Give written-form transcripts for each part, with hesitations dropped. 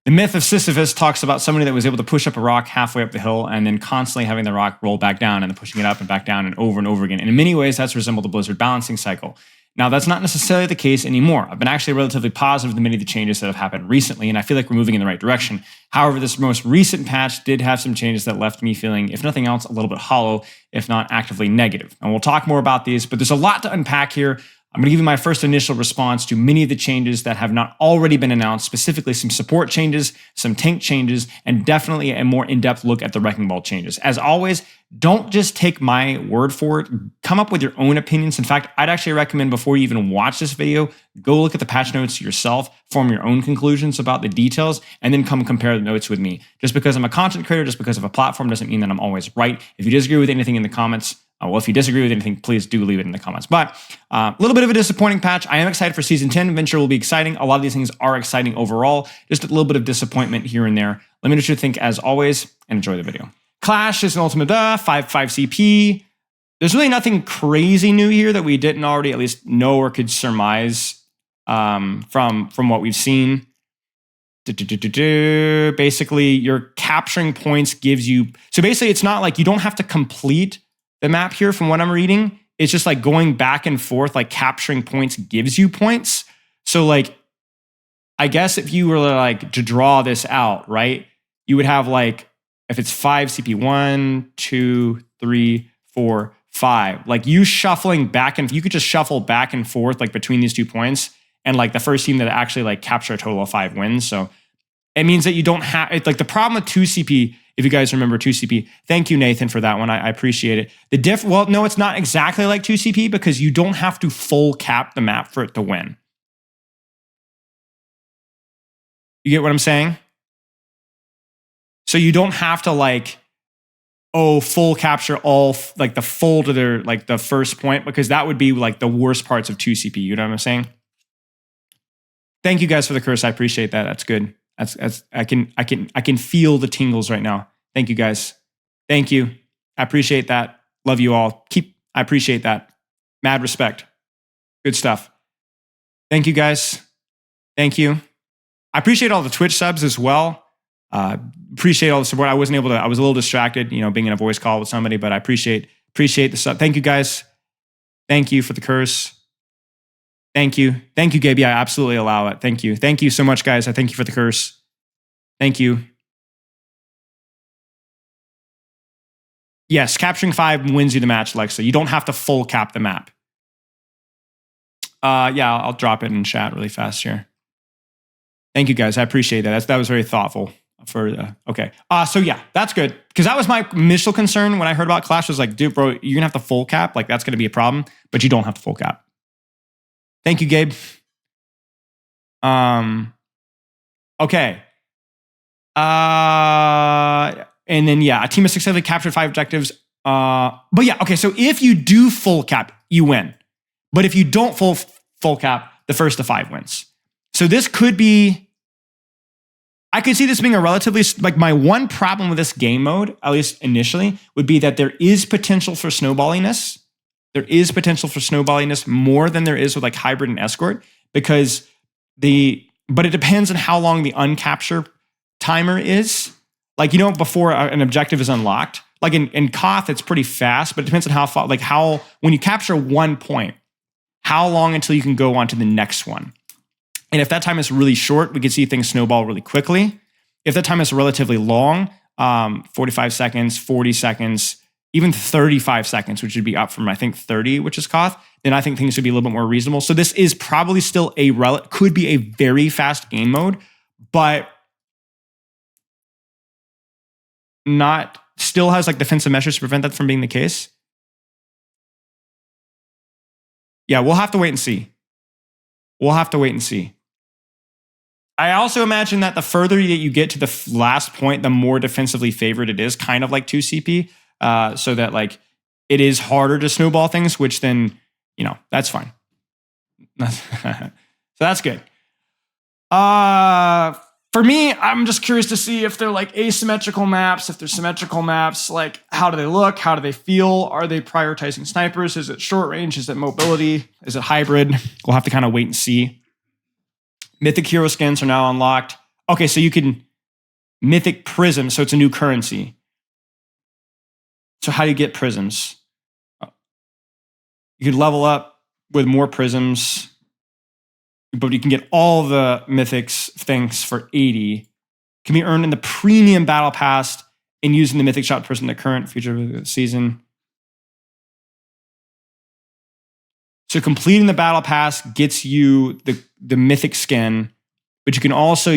The myth of Sisyphus talks about somebody that was able to push up a rock halfway up the hill and then constantly having the rock roll back down and then pushing it up and back down and over again. And in many ways, that's resembled the Blizzard balancing cycle. Now, that's not necessarily the case anymore. I've been actually relatively positive to many of the changes that have happened recently, and I feel like we're moving in the right direction. However, this most recent patch did have some changes that left me feeling, if nothing else, a little bit hollow, if not actively negative. And we'll talk more about these, but there's a lot to unpack here. I'm going to give you my first initial response to many of the changes that have not already been announced, specifically some support changes, some tank changes, and definitely a more in-depth look at the Wrecking Ball changes. As always, don't just take my word for it. Come up with your own opinions. In fact, I'd actually recommend before you even watch this video, go look at the patch notes yourself, form your own conclusions about the details, and then come compare the notes with me. Just because I'm a content creator, just because of a platform doesn't mean that I'm always right. If you disagree with anything in the comments, well, if you disagree with anything, please do leave it in the comments. But a little bit of a disappointing patch. I am excited for Season 10. Venture will be exciting. A lot of these things are exciting overall. Just a little bit of disappointment here and there. Let me know what you think as always, and enjoy the video. Clash is an ultimate 5/5 CP. There's really nothing crazy new here that we didn't already at least know or could surmise from what we've seen. Basically, your capturing points gives you... So basically, it's not like you don't have to complete the map here from what I'm reading. It's just like going back and forth, like capturing points gives you points. So like, I guess if you were like to draw this out, right, you would have like, if it's 5 CP, 1, 2, 3, 4, 5, like you shuffling back and you could just shuffle back and forth like between these 2 points. And like the first team that actually like capture a total of 5 wins. So it means that you don't have, it's like the problem with 2 CP, if you guys remember 2 CP, thank you, Nathan, for that one. I appreciate it. Well, no, it's not exactly like 2 CP because you don't have to full cap the map for it to win. You get what I'm saying? So you don't have to like, full capture all, like the full to their, like the first point, because that would be like the worst parts of 2 CP. You know what I'm saying? Thank you guys for the curse. I appreciate that. That's good. I can feel the tingles right now. Thank you guys. Thank you. I appreciate that. Love you all. I appreciate that. Mad respect. Good stuff. Thank you guys. Thank you. I appreciate all the Twitch subs as well. Appreciate all the support. I was a little distracted, being in a voice call with somebody, but I appreciate the sub. Thank you guys. Thank you for the curse. Thank you. Thank you, Gabe. Yeah, I absolutely allow it. Thank you. Thank you so much, guys. I thank you for the curse. Thank you. Yes, capturing 5 wins you the match, Alexa. You don't have to full cap the map. Yeah, I'll drop it in chat really fast here. Thank you, guys. I appreciate that. That was very thoughtful. Okay. So yeah, that's good. Because that was my initial concern when I heard about Clash was like, dude, bro, you're going to have to full cap. Like, that's going to be a problem. But you don't have to full cap. Thank you, Gabe. Okay. And then, yeah, a team of successfully captured 5 objectives. But yeah, okay, so if you do full cap, you win. But if you don't full cap, the first to 5 wins. So this could be... I could see this being a relatively... Like, my one problem with this game mode, at least initially, would be that there is potential for snowballiness. There is potential for snowballiness more than there is with like hybrid and escort but it depends on how long the uncapture timer is. Like, before an objective is unlocked, like in Koth, it's pretty fast, but it depends on how far, like when you capture 1 point, how long until you can go on to the next one. And if that time is really short, we can see things snowball really quickly. If that time is relatively long, 45 seconds, 40 seconds, even 35 seconds, which would be up from, I think, 30, which is Koth, then I think things would be a little bit more reasonable. So this is probably still could be a very fast game mode, but still has like defensive measures to prevent that from being the case. Yeah, we'll have to wait and see. I also imagine that the further that you get to the last point, the more defensively favored it is, kind of like 2 CP. So that like it is harder to snowball things, which then, that's fine. So that's good. For me, I'm just curious to see if they're like asymmetrical maps, if they're symmetrical maps, like how do they look? How do they feel? Are they prioritizing snipers? Is it short range? Is it mobility? Is it hybrid? We'll have to kind of wait and see. Mythic hero skins are now unlocked. Okay, so you can Mythic Prism, so it's a new currency. So how do you get prisms? You could level up with more prisms, but you can get all the Mythics things for 80. Can be earned in the premium battle pass and using the Mythic Shot Prism in the current future season. So completing the battle pass gets you the Mythic skin, but you can also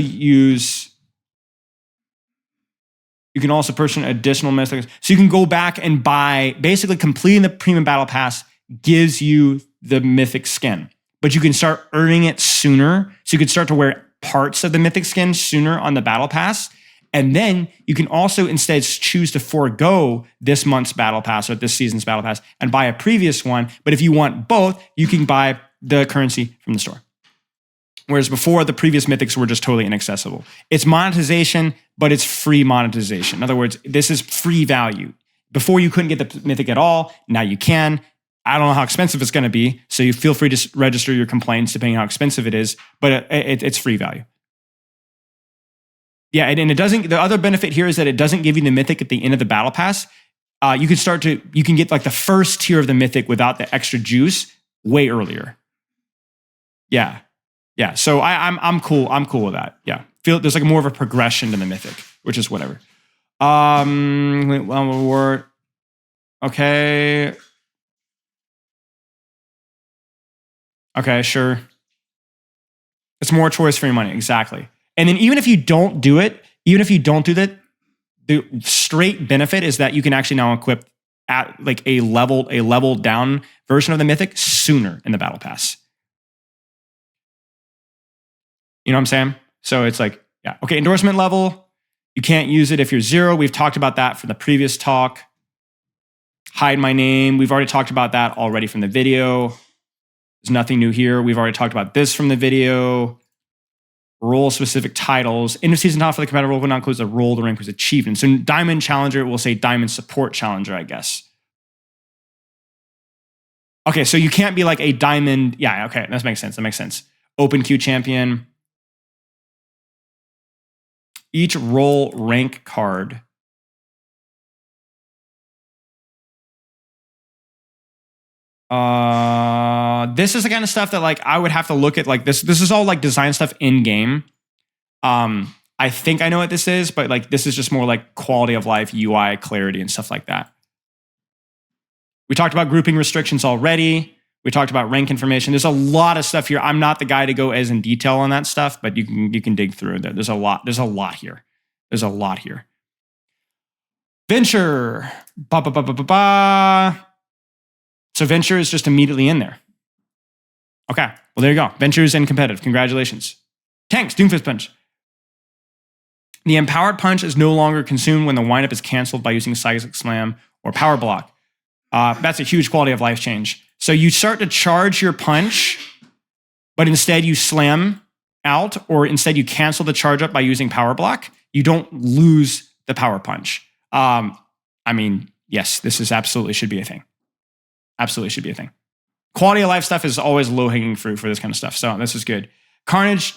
purchase additional Mythics. So you can go back and buy, basically completing the premium battle pass gives you the Mythic skin, but you can start earning it sooner. So you can start to wear parts of the Mythic skin sooner on the battle pass. And then you can also instead choose to forego this month's battle pass or this season's battle pass and buy a previous one. But if you want both, you can buy the currency from the store. Whereas before, the previous Mythics were just totally inaccessible. It's monetization, but it's free monetization. In other words, this is free value. Before you couldn't get the Mythic at all. Now you can. I don't know how expensive it's going to be. So you feel free to register your complaints depending on how expensive it is. But it's free value. Yeah, and it doesn't. The other benefit here is that it doesn't give you the Mythic at the end of the battle pass. You can get like the first tier of the Mythic without the extra juice way earlier. Yeah. So I'm cool. I'm cool with that. Yeah, feel there's like more of a progression to the Mythic, which is whatever. Reward. Okay. Okay, sure. It's more choice for your money, exactly. And then even if you don't do that, the straight benefit is that you can actually now equip at like a leveled down version of the Mythic sooner in the battle pass. You know what I'm saying? So it's like, yeah, okay, endorsement level. You can't use it if you're 0. We've talked about that from the previous talk. Hide my name. We've already talked about that already from the video. There's nothing new here. We've already talked about this from the video. Role-specific titles. End of season top for the competitive role will not include the role the rank was achieved. And so Diamond Challenger will say Diamond Support Challenger, I guess. Okay, so you can't be like a Diamond. Yeah, okay, that makes sense. Open Queue Champion. Each role rank card. This is the kind of stuff that like I would have to look at. Like this is all like design stuff in game. I think I know what this is, but like this is just more like quality of life, UI clarity, and stuff like that. We talked about grouping restrictions already. We talked about rank information. There's a lot of stuff here. I'm not the guy to go as in detail on that stuff, but you can dig through it. There's a lot here. Venture. So Venture is just immediately in there. Okay, well, there you go. Venture's in competitive. Congratulations. Tanks, Doomfist Punch. The Empowered Punch is no longer consumed when the windup is canceled by using Psychic Slam or Power Block. That's a huge quality of life change. So you start to charge your punch, but instead you slam out, or instead you cancel the charge up by using Power Block. You don't lose the Power Punch. I mean, yes, this is absolutely should be a thing. Quality of life stuff is always low-hanging fruit for this kind of stuff. So this is good. Carnage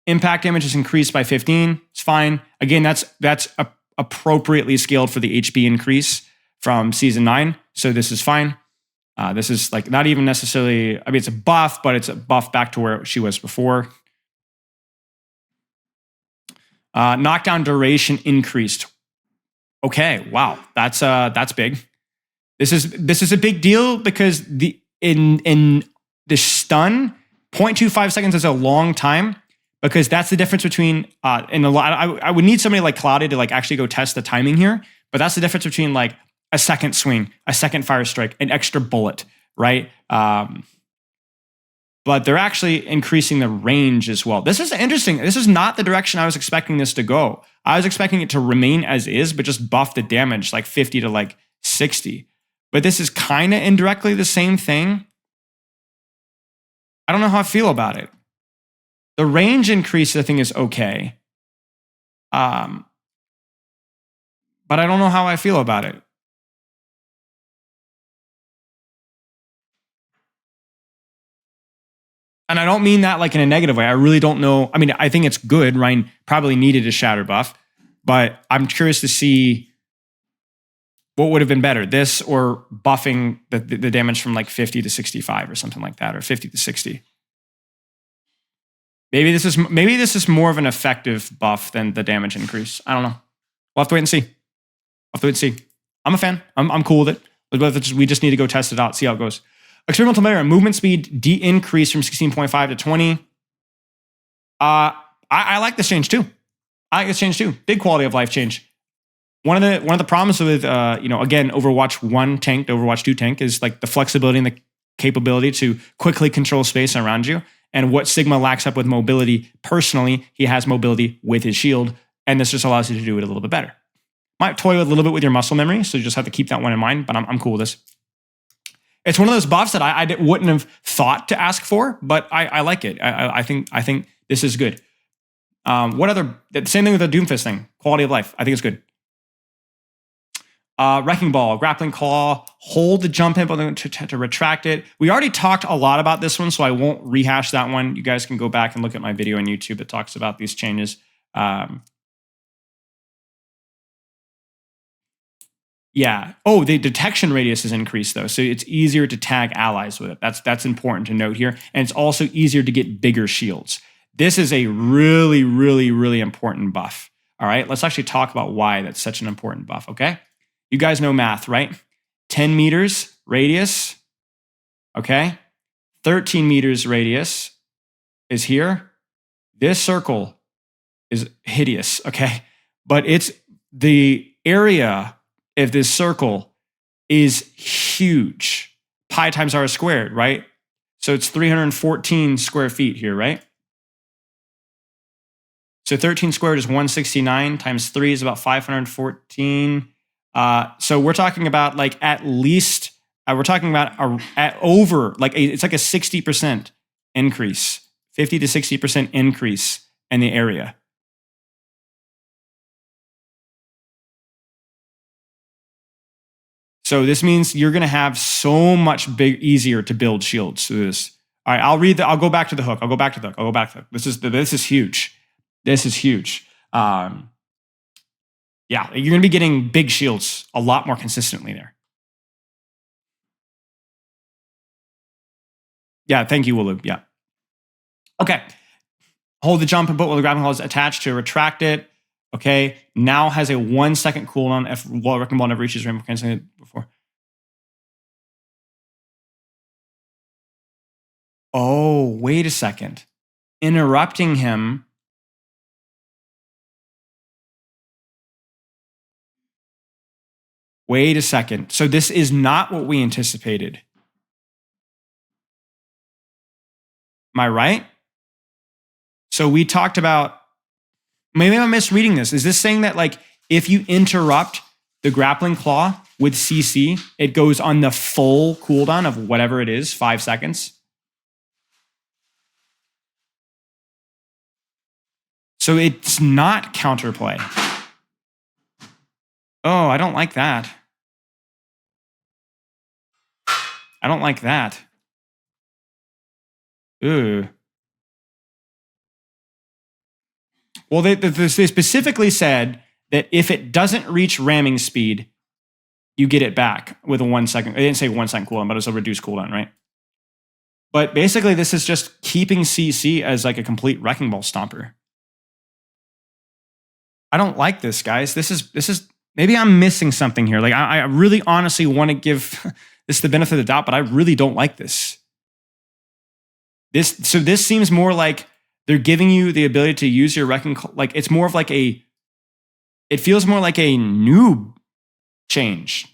impact damage is increased by 15. It's fine. Again, that's appropriately scaled for the HP increase from season 9. So this is fine. This is like not even necessarily, I mean, it's a buff, but it's a buff back to where she was before. Knockdown duration increased. Okay, wow, that's big. This is a big deal because in the stun, 0.25 seconds is a long time, because that's the difference between I would need somebody like Cloudy to like actually go test the timing here, but that's the difference between like a second swing, a second fire strike, an extra bullet, right? But they're actually increasing the range as well. This is interesting. This is not the direction I was expecting this to go. I was expecting it to remain as is, but just buff the damage like 50 to like 60. But this is kind of indirectly the same thing. I don't know how I feel about it. The range increase, I think, is okay. But I don't know how I feel about it. And I don't mean that like in a negative way. I really don't know. I mean, I think it's good. Ryan probably needed a shatter buff, but I'm curious to see what would have been better, this or buffing the damage from like 50 to 65 or something like that, or 50 to 60. Maybe this is more of an effective buff than the damage increase. I don't know. We'll have to wait and see. I'm a fan. I'm cool with it. We just need to go test it out, see how it goes. Experimental Meta, movement speed increase from 16.5 to 20. I like this change too. Big quality of life change. One of the problems with again, Overwatch 1 tank to Overwatch 2 tank is like the flexibility and the capability to quickly control space around you. And what Sigma lacks up with mobility, personally, he has mobility with his shield, and this just allows you to do it a little bit better. Might toy a little bit with your muscle memory, so you just have to keep that one in mind, but I'm cool with this. It's one of those buffs that I wouldn't have thought to ask for, but I like it. I think this is good. What other, the same thing with the Doomfist thing, quality of life. I think it's good. Wrecking Ball, Grappling Claw, hold the jump hit button to retract it. We already talked a lot about this one, so I won't rehash that one. You guys can go back and look at my video on YouTube. It talks about these changes. Yeah. Oh, the detection radius is increased though, so it's easier to tag allies with it. That's important to note here, and it's also easier to get bigger shields. This is a really, really, really important buff. All right, let's actually talk about why that's such an important buff. Okay. You guys know math, right? 10 meters radius, okay? 13 meters radius is here. This circle is hideous, okay? But it's the area of this circle is huge. Pi times r squared, right? So it's 314 square feet here, right? So 13 squared is 169 times 3 is about 514. So we're talking about like at least, we're talking about it's like a 60% increase, 50 to 60% increase in the area. So this means you're going to have so much easier to build shields through this. All right, I'll go back to the hook. This is huge. Yeah, you're going to be getting big shields a lot more consistently there. Yeah, thank you, Wooloo. Yeah. Okay. Hold the jump and put while the grappling claw is attached to retract it. Okay. Now has a 1 second cooldown while Wrecking Ball never reaches rainbow canceling before. Oh, wait a second. Interrupting him. Wait a second. So this is not what we anticipated. Am I right? So we talked about, maybe I'm misreading this. Is this saying that like if you interrupt the grappling claw with CC, it goes on the full cooldown of whatever it is, 5 seconds? So it's not counterplay. Oh, I don't like that. I don't like that. Ooh. Well, they specifically said that if it doesn't reach ramming speed, you get it back with a 1 second. They didn't say 1 second cooldown, but it's a reduced cooldown, right? But basically, this is just keeping CC as like a complete Wrecking Ball stomper. I don't like this, guys. This is maybe I'm missing something here. Like I really honestly want to give this the benefit of the doubt, but I really don't like this. This seems more like they're giving you the ability to use your Wrecking, like it's more of like it feels more like a noob change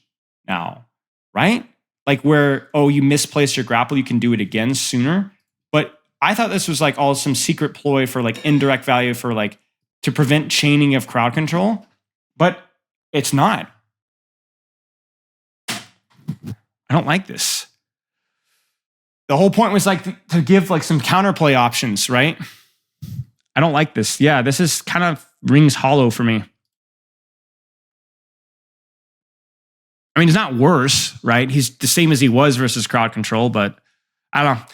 now, right? Like where, oh, you misplaced your grapple, you can do it again sooner. But I thought this was like all some secret ploy for like indirect value for like to prevent chaining of crowd control, but it's not. I don't like this. The whole point was like to give like some counterplay options, right? I don't like this. Yeah, this is kind of rings hollow for me. I mean, he's not worse, right? He's the same as he was versus crowd control, but I don't know.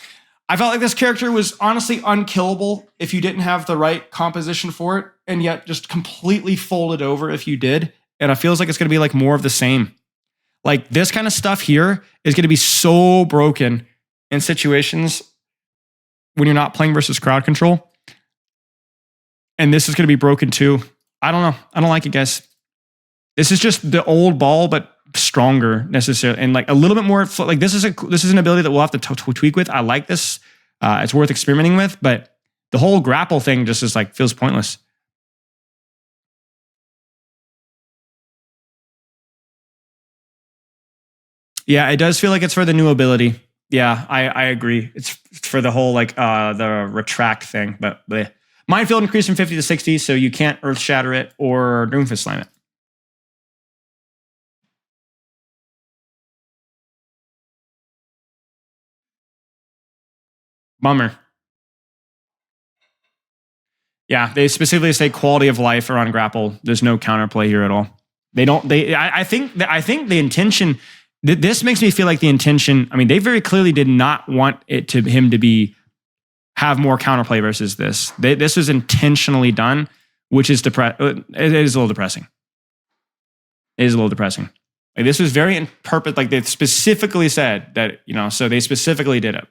I felt like this character was honestly unkillable if you didn't have the right composition for it, and yet just completely folded over if you did. And it feels like it's going to be like more of the same. Like this kind of stuff here is going to be so broken in situations when you're not playing versus crowd control. And this is going to be broken too. I don't know. I don't like it, guys. This is just the old ball, but stronger necessarily, and like a little bit more. Like this is an ability that we'll have to tweak with. I like this. It's worth experimenting with, but the whole grapple thing just is like feels pointless. Yeah, it does feel like it's for the new ability. Yeah, I agree. It's for the whole like the retract thing, but bleh. Minefield increased from 50 to 60, so you can't Earth Shatter it or Doomfist Slam it. Bummer. Yeah, they specifically say quality of life or on grapple. There's no counterplay here at all. They don't. I think the intention. This makes me feel like the intention. I mean, they very clearly did not want him to have more counterplay versus this. This was intentionally done, which is it is a little depressing. It is a little depressing. Like, this was very in purpose. Like they specifically said that, so they specifically did it.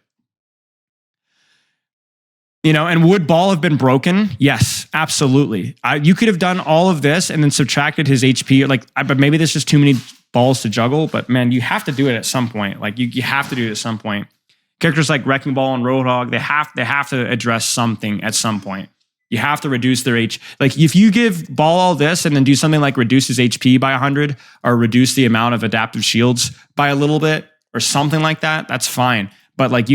And would Ball have been broken? Yes, absolutely. You could have done all of this and then subtracted his HP. But maybe there's just too many balls to juggle. But man, you have to do it at some point. Like you have to do it at some point. Characters like Wrecking Ball and Roadhog, they have to address something at some point. You have to reduce their H. Like if you give Ball all this and then do something like reduce his HP by 100 or reduce the amount of adaptive shields by a little bit or something like that, that's fine. But like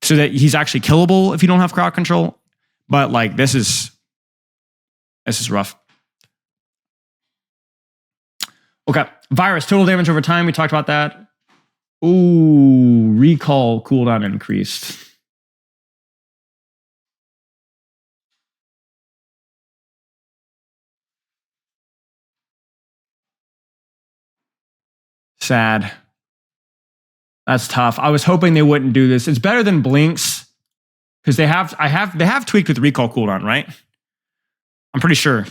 so that he's actually killable if you don't have crowd control. But like this is rough. Okay, virus total damage over time. We talked about that. Ooh, recall cooldown increased. Sad. That's tough. I was hoping they wouldn't do this. It's better than Blinks because they have tweaked with recall cooldown, right? I'm pretty sure.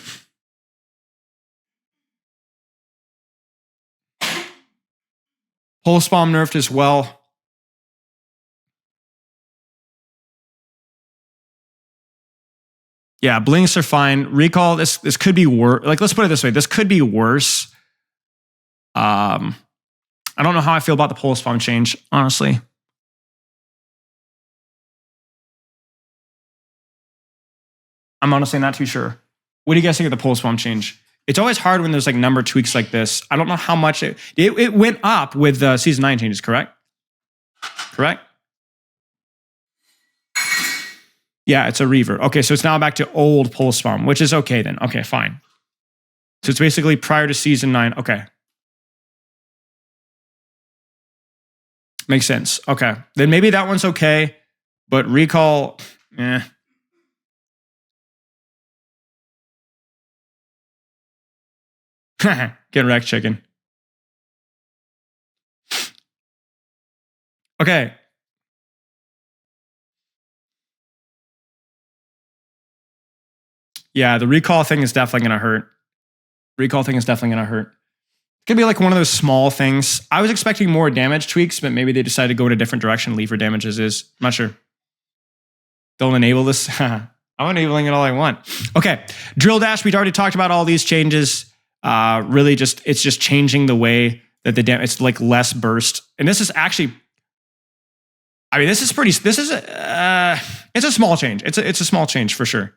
Pulse Bomb nerfed as well. Yeah, Blinks are fine. Recall, this could be worse. Like, let's put it this way. This could be worse. I don't know how I feel about the Pulse Bomb change, honestly. I'm honestly not too sure. What do you guys think of the Pulse Bomb change? It's always hard when there's like number tweaks like this. I don't know how much it went up with Season 9 changes, correct? Correct? Yeah, it's a revert. Okay, so it's now back to old Pulse Bomb, which is okay then. Okay, fine. So it's basically prior to Season 9. Okay. Makes sense. Okay. Then maybe that one's okay, but recall, eh. Get wrecked, chicken. Okay. Yeah, the recall thing is definitely going to hurt. Recall thing is definitely going to hurt. It could be like one of those small things. I was expecting more damage tweaks, but maybe they decided to go in a different direction, leave where damage is. I'm not sure. Don't enable this. I'm enabling it all I want. Okay, Drill Dash. We'd already talked about all these changes. Really it's just changing the way that it's like less burst. And this is actually, I mean, it's a small change. It's a small change for sure.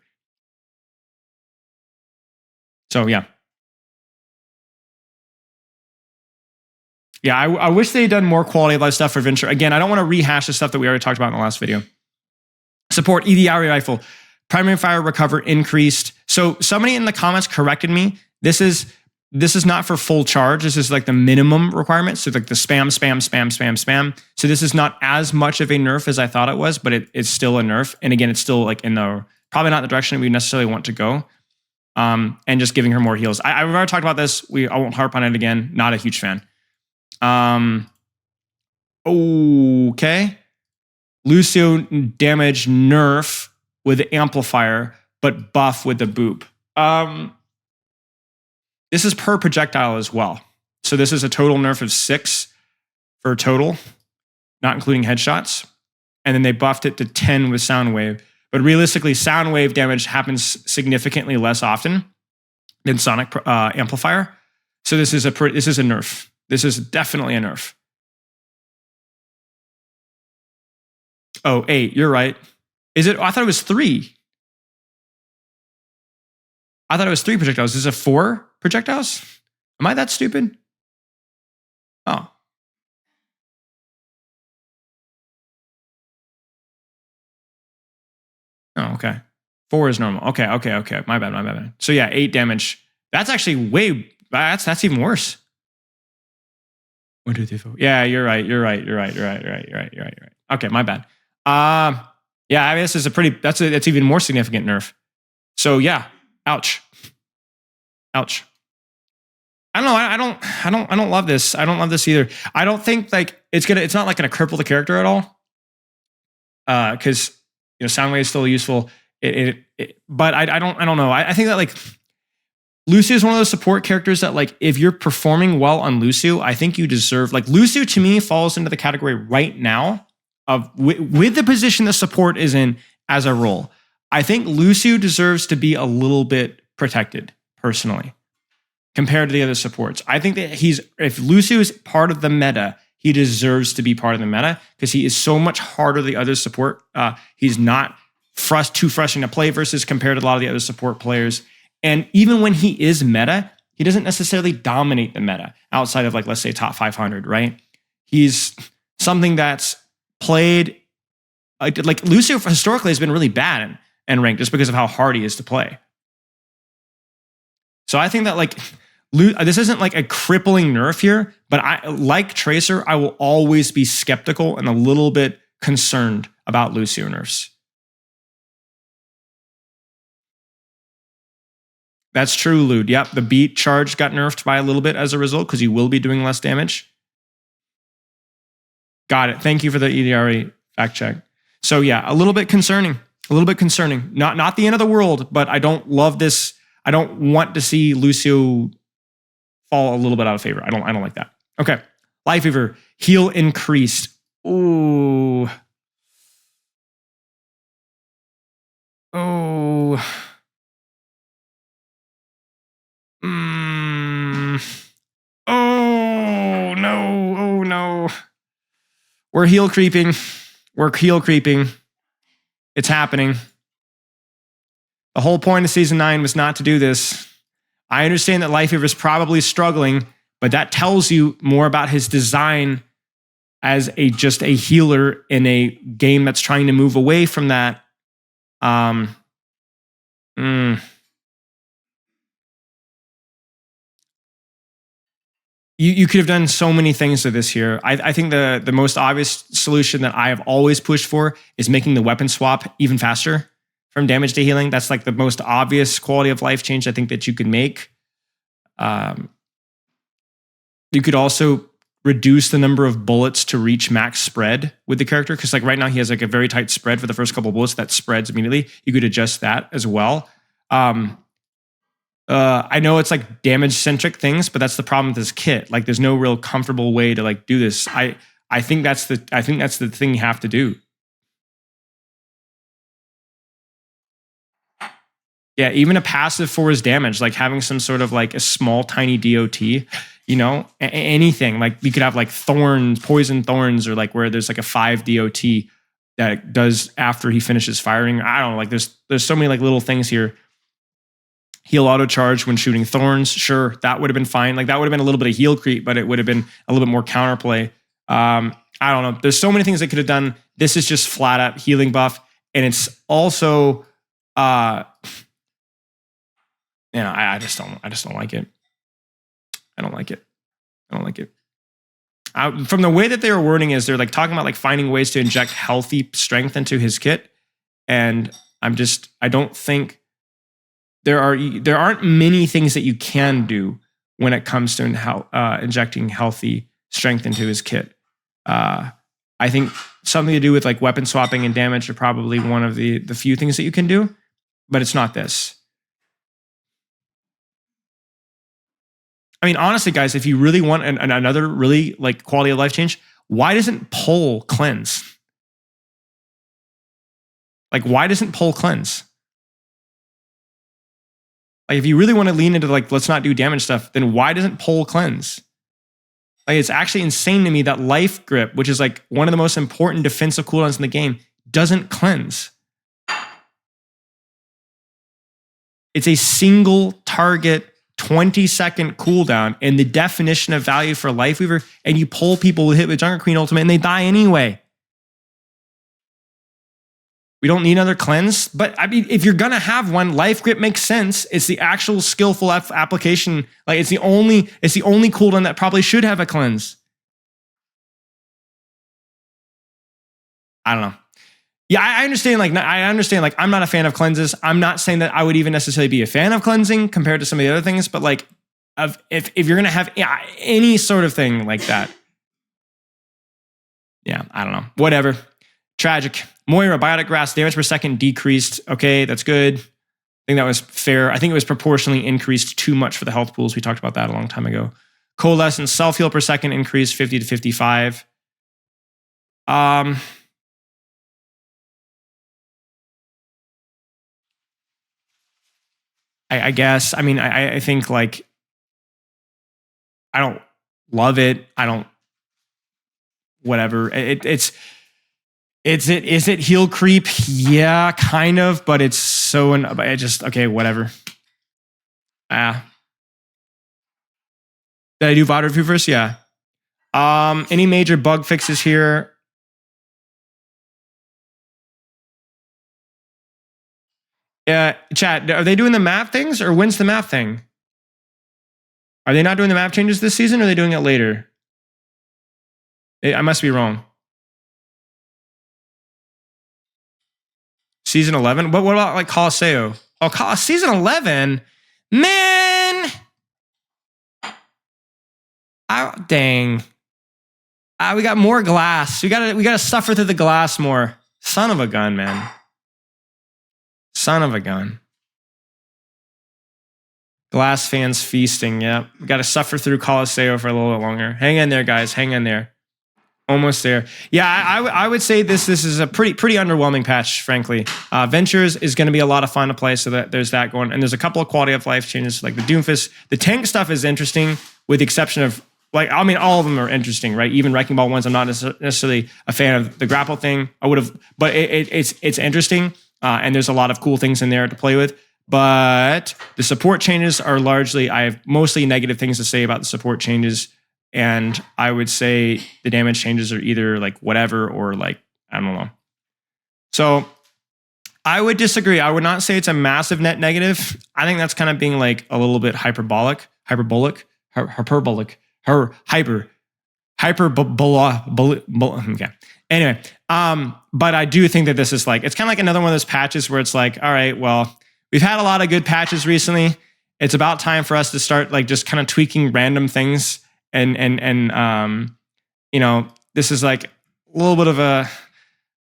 So yeah. Yeah, I wish they had done more quality of life stuff for Venture. Again, I don't want to rehash the stuff that we already talked about in the last video. Support EDI rifle. Primary fire recover increased. So somebody in the comments corrected me. This is not for full charge. This is like the minimum requirement. So like the spam. So this is not as much of a nerf as I thought it was, but it's still a nerf. And again, it's still like probably not the direction we necessarily want to go. And just giving her more heals. I've already talked about this. I won't harp on it again. Not a huge fan. Okay. Lucio damage nerf with the amplifier, but buff with the boop. This is per projectile as well. So this is a total nerf of 6 for total, not including headshots. And then they buffed it to 10 with Soundwave. But realistically, Soundwave damage happens significantly less often than Sonic Amplifier. So this is a nerf. This is definitely a nerf. Oh, 8, you're right. Is it? I thought it was 3. I thought it was 3 projectiles. Is it 4 projectiles? Am I that stupid? Oh. Oh, okay. 4 is normal. Okay. My bad. So yeah, 8 damage. That's actually that's even worse. 1, 2, 3, 4. Yeah, you're right. Okay, my bad. Yeah, I mean, this is that's even more significant nerf. So yeah, ouch. I don't know. I don't love this. I don't love this either. I don't think like it's not like gonna cripple the character at all. Because Soundwave is still useful. But I don't know. I think that like Lucio is one of those support characters that like if you're performing well on Lucio, I think you deserve like Lucio to me falls into the category right now of with the position the support is in as a role. I think Lucio deserves to be a little bit protected personally compared to the other supports. I think that if Lucio is part of the meta, he deserves to be part of the meta because he is so much harder than the other support. He's not too frustrating to play versus compared to a lot of the other support players. And even when he is meta, he doesn't necessarily dominate the meta outside of like, let's say top 500, right? He's something that's played, like Lucio historically has been really bad in ranked just because of how hard he is to play. So I think that like, this isn't like a crippling nerf here, but like Tracer, I will always be skeptical and a little bit concerned about Lucio nerfs. That's true, Lude. Yep, the beat charge got nerfed by a little bit as a result because you will be doing less damage. Got it. Thank you for the EDRE fact check. So yeah, a little bit concerning. Not the end of the world, but I don't love this. I don't want to see Lucio fall a little bit out of favor. I don't like that. Okay. Life Fever, heal increased. Ooh. Oh. Oh no. We're heal creeping. It's happening. The whole point of season 9 was not to do this. I understand that Life Fever is probably struggling, but that tells you more about his design as just a healer in a game that's trying to move away from that. You could have done so many things with this here. I think the most obvious solution that I have always pushed for is making the weapon swap even faster from damage to healing. That's like the most obvious quality of life change I think that you could make. You could also reduce the number of bullets to reach max spread with the character. Because like right now he has like a very tight spread for the first couple of bullets that spreads immediately. You could adjust that as well. I know it's like damage centric things, but that's the problem with this kit. Like there's no real comfortable way to like do this. I think that's the thing you have to do. Yeah, even a passive for his damage, like having some sort of like a small tiny DOT, anything. Like you could have like thorns, poison thorns, or like where there's like a 5 DOT that does after he finishes firing. I don't know, like there's so many like little things here. Heal auto charge when shooting thorns. Sure, that would have been fine. Like that would have been a little bit of heal creep, but it would have been a little bit more counterplay. I don't know. There's so many things they could have done. This is just flat out healing buff. And it's also, I just don't like it. I don't like it. From the way that they were wording is they're like talking about like finding ways to inject healthy strength into his kit. And I don't think there aren't many things that you can do when it comes to injecting healthy strength into his kit. I think something to do with like weapon swapping and damage are probably one of the few things that you can do, but it's not this. I mean, honestly, guys, if you really want another really like quality of life change, why doesn't Pull cleanse? Like, why doesn't Pull cleanse? Like, if you really want to lean into like, let's not do damage stuff, then why doesn't Pull cleanse? Like, it's actually insane to me that Life Grip, which is like one of the most important defensive cooldowns in the game, doesn't cleanse. It's a single target 20-second cooldown, and the definition of value for Life Weaver, and you pull people with hit with Junker Queen ultimate and they die anyway. We don't need another cleanse, but I mean, if you're gonna have one, Life Grip makes sense. It's the actual skillful application. Like it's the only cooldown that probably should have a cleanse. I don't know. Yeah, I understand. Like, I'm not a fan of cleanses. I'm not saying that I would even necessarily be a fan of cleansing compared to some of the other things. But like, if you're gonna have any sort of thing like that, yeah, I don't know. Whatever. Tragic. Moira, Biotic Grass, damage per second decreased. Okay, that's good. I think that was fair. I think it was proportionally increased too much for the health pools. We talked about that a long time ago. Coalescence, self heal per second increased 50 to 55. I guess. I mean, I think like I don't love it. I don't. Whatever. Is it heal creep? Yeah, kind of. But it's so. I just okay. Whatever. Did I do VOD review first? Yeah. Any major bug fixes here? Chat, are they doing the map things or when's the map thing? Are they not doing the map changes this season or are they doing it later? I must be wrong. Season 11? What about like Colosseo? Oh, season 11? Man! Dang. We got more glass. We gotta suffer through the glass more. Son of a gun, man. Son of a gun. Glass fans feasting. Yep. We got to suffer through Colosseo for a little bit longer. Hang in there, guys. Hang in there. Almost there. Yeah, I would say this is a pretty underwhelming patch, frankly. Ventures is going to be a lot of fun to play, so that there's that going. And there's a couple of quality of life changes, like the Doomfist. The tank stuff is interesting, with the exception of, like, I mean, all of them are interesting, right? Even Wrecking Ball ones, I'm not necessarily a fan of the grapple thing. I would have, but it's interesting. And there's a lot of cool things in there to play with. But the support changes are largely, I have mostly negative things to say about the support changes. And I would say the damage changes are either like whatever or like, I don't know. So I would disagree. I would not say it's a massive net negative. I think that's kind of being like a little bit hyperbolic. Okay. Anyway, but I do think that this is like, it's kind of like another one of those patches where it's like, all right, well, we've had a lot of good patches recently. It's about time for us to start like just kind of tweaking random things. And you know, this is like a little bit of a,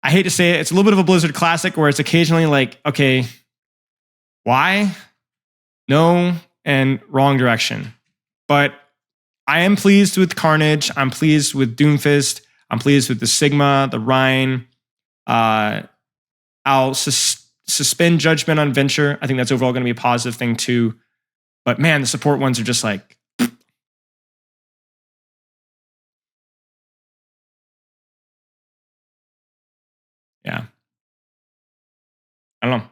I hate to say it, it's a little bit of a Blizzard classic where it's occasionally like, okay, why? No, and wrong direction. But I am pleased with Carnage. I'm pleased with Doomfist. I'm pleased with the Sigma, the Rhine. I'll suspend judgment on Venture. I think that's overall going to be a positive thing too. But man, the support ones are just like, yeah. I don't know.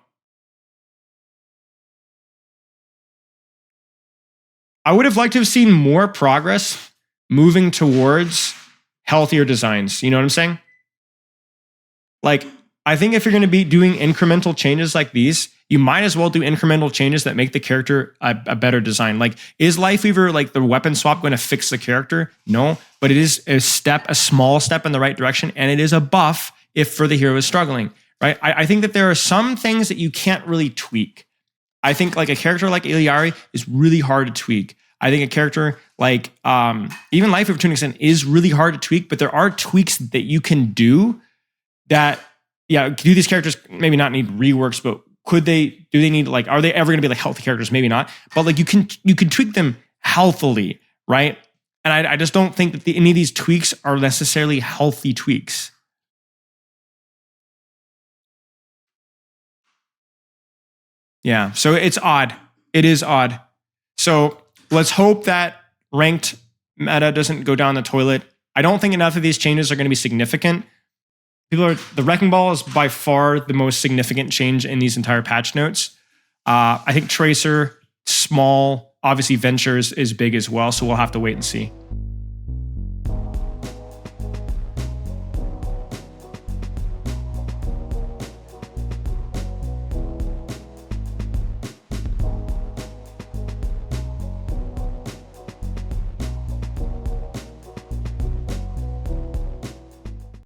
I would have liked to have seen more progress moving towards healthier designs. You know what I'm saying? Like, I think if you're going to be doing incremental changes like these, you might as well do incremental changes that make the character a better design. Like, is Lifeweaver, like the weapon swap, going to fix the character? No, but it is a small step in the right direction, and it is a buff if for the hero is struggling, right? I think that there are some things that you can't really tweak. I think like a character like Iliari is really hard to tweak. I think a character like even Lifeweaver to an extent is really hard to tweak, but there are tweaks that you can do that, yeah, do these characters maybe not need reworks, but do they need, like, are they ever going to be like healthy characters? Maybe not. But like you can tweak them healthily, right? And I just don't think that any of these tweaks are necessarily healthy tweaks. Yeah, so it's odd. It is odd. So let's hope that ranked meta doesn't go down the toilet. I don't think enough of these changes are going to be significant. The Wrecking Ball is by far the most significant change in these entire patch notes. I think Tracer, small, obviously Ventures is big as well, so we'll have to wait and see.